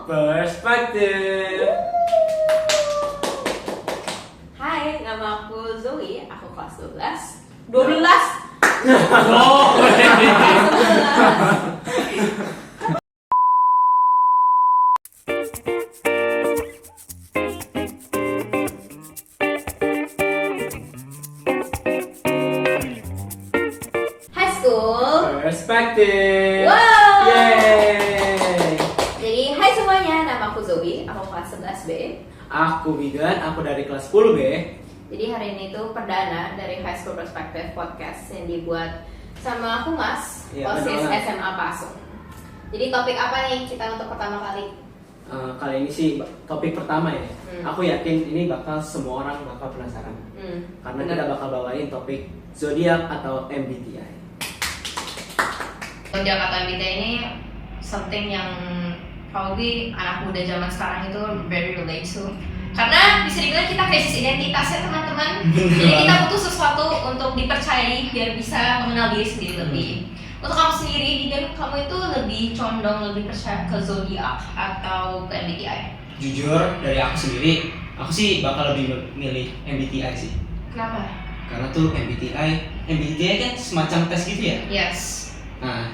Perspektif. Hai, nama aku Zoe, aku kelas 12. Oh. High school. Perspektif. Wow. Yeay. Jadi, hai semuanya, nama aku Zoe, aku kelas 11B. Aku Wigan, aku dari kelas 10B. Jadi hari ini tuh perdana dari High School Perspective Podcast yang dibuat sama aku Mas, Iya, OSIS benar. SMA Pasung. Jadi topik apa nih kita untuk pertama kali? Kali ini sih topik pertama ya. Hmm. Aku yakin ini bakal semua orang bakal penasaran. Karena benar. kita bakal bawain topik zodiak atau MBTI. Zodiak atau MBTI ini something yang probably anak muda zaman sekarang itu very relate to. Karena bisa dibilang kita krisis identitas ya teman-teman. Jadi kita butuh sesuatu untuk dipercayai biar bisa mengenal diri sendiri lebih. Untuk kamu sendiri, Gideon, kamu itu lebih condong lebih percaya ke zodiak atau ke MBTI? Jujur dari aku sendiri, aku sih bakal lebih milih MBTI sih. Kenapa? Karena tuh MBTI kan semacam tes gitu ya. Yes. Nah,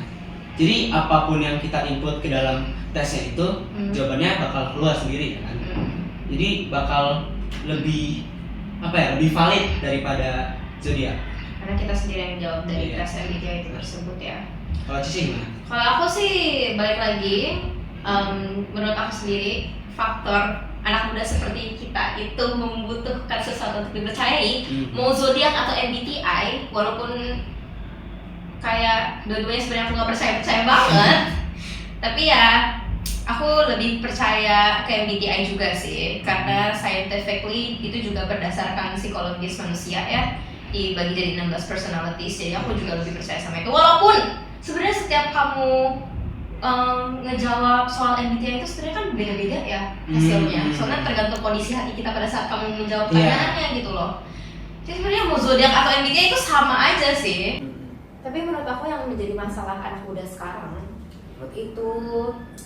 jadi apapun yang kita input ke dalam tesnya itu, jawabannya bakal keluar sendiri kan. Jadi bakal lebih lebih valid daripada zodiak. Karena kita sendiri yang jawab dari Iya. tes MBTI itu tersebut ya. Kalau Cici gimana? Kalau aku sih balik lagi, menurut aku sendiri faktor anak muda seperti kita itu membutuhkan sesuatu untuk dipercayai. Mau zodiak atau MBTI, walaupun kayak dua-duanya sebenarnya aku nggak percaya banget, tapi ya aku lebih percaya ke MBTI juga sih, karena scientifically itu juga berdasarkan psikologis manusia ya, dibagi jadi 16 personalities, jadi aku juga lebih percaya sama itu. Walaupun sebenarnya setiap kamu ngejawab soal MBTI itu sebenarnya kan beda-beda ya hasilnya, soalnya tergantung kondisi hati kita pada saat kamu menjawab pertanyaannya gitu loh. Jadi sebenarnya mau zodiak atau MBTI itu sama aja sih. Tapi menurut aku yang menjadi masalah anak muda sekarang itu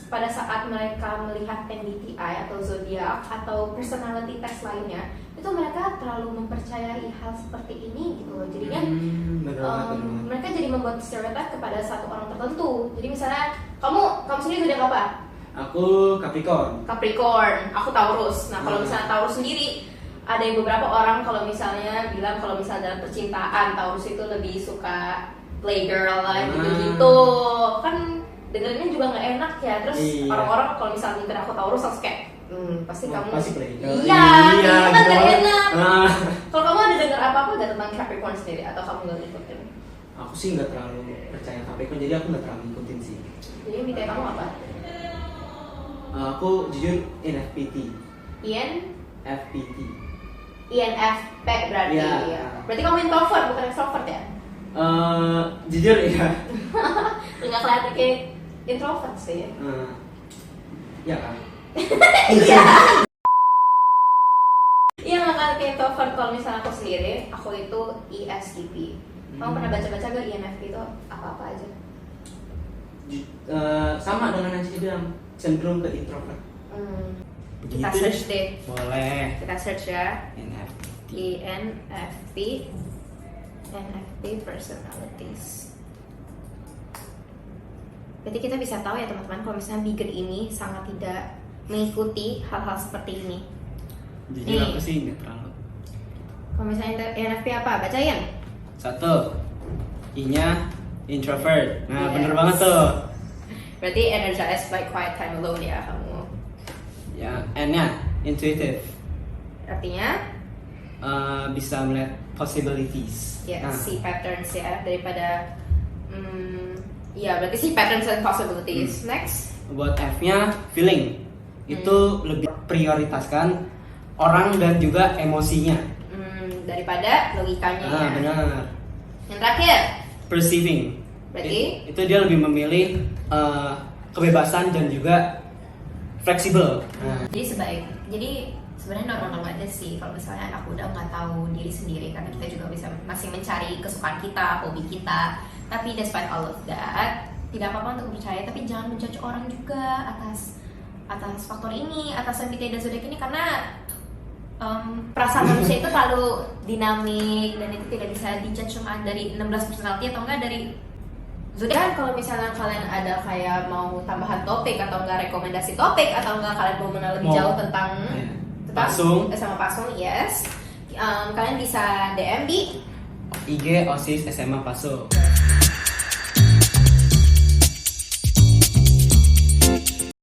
pada saat mereka melihat MBTI atau zodiak atau personality test lainnya, itu mereka terlalu mempercayai hal seperti ini gitu loh. Jadinya mereka jadi membuat stereotip kepada satu orang tertentu. Jadi misalnya kamu sendiri zodiak apa? Aku Capricorn, aku Taurus. Nah kalau misalnya Taurus sendiri, ada yang beberapa orang kalau misalnya bilang kalau misalnya dalam percintaan Taurus itu lebih suka playgirl lah gitu-gitu. Kan dengarnya juga nggak enak ya. Terus orang-orang kalau misalnya minta aku Taurus langsung kayak pasti kamu playgirl. Iya, itu kan gitu. nggak enak. Kalau kamu ada dengar apa-apa nggak tentang Capricorn sendiri atau kamu nggak ngikutin? Aku sih nggak terlalu percaya Capricorn, jadi aku nggak terlalu ngikutin sih. Jadi MBTI kamu apa? Aku jujur INFPT. INFP berarti. Iya. Ya. Berarti kamu introvert bukan extrovert ya? Jujur ya. Nggak kelihatan kayak introvert sih. Ya kan. Iya nggak kelihatan kayak introvert. Kalau misalnya aku sendiri, aku itu ESTP. Kamu pernah baca-baca gak INFP itu apa-apa aja? Sama dengan yang saya bilang, cenderung ke introvert. Kita Begitu search deh. Boleh. Kita search ya. NFP. INFP personalities. Berarti kita bisa tahu ya teman-teman kalau misalnya Bigger ini sangat tidak mengikuti hal-hal seperti ini. Jujur aku sih nggak terlalu. Kalau misalnya INFP apa? Bacain. 1. I-nya introvert. Nah, Yes. bener banget tuh. Berarti energized by quiet time alone ya kamu. Ya, N-nya intuitive. Artinya Bisa melihat possibilities. ya Nah, see patterns ya daripada ya berarti see patterns and possibilities. Next. buat F-nya feeling. Itu lebih prioritaskan orang dan juga emosinya. Daripada logikanya ya. Benar. Yang terakhir Perceiving. berarti Itu dia lebih memilih kebebasan dan juga fleksibel. jadi sebenarnya normal aja sih kalau misalnya anak muda nggak tahu diri sendiri, karena kita juga masih mencari kesukaan kita, hobi kita. Tapi despite all of that, tidak apa-apa untuk percaya, tapi jangan menjudge orang juga atas atas faktor ini, atas MBTI dan zodiak ini karena perasaan manusia itu terlalu dinamik dan itu tidak bisa dijudge cuma dari 16 personality atau enggak dari zodiak. Kan kalau misalnya kalian ada kayak mau tambahan topik atau enggak rekomendasi topik atau enggak kalian mau mengenal lebih jauh tentang Pasung sama Pasung, yes, kalian bisa DM di IG OSIS SMA Pasung.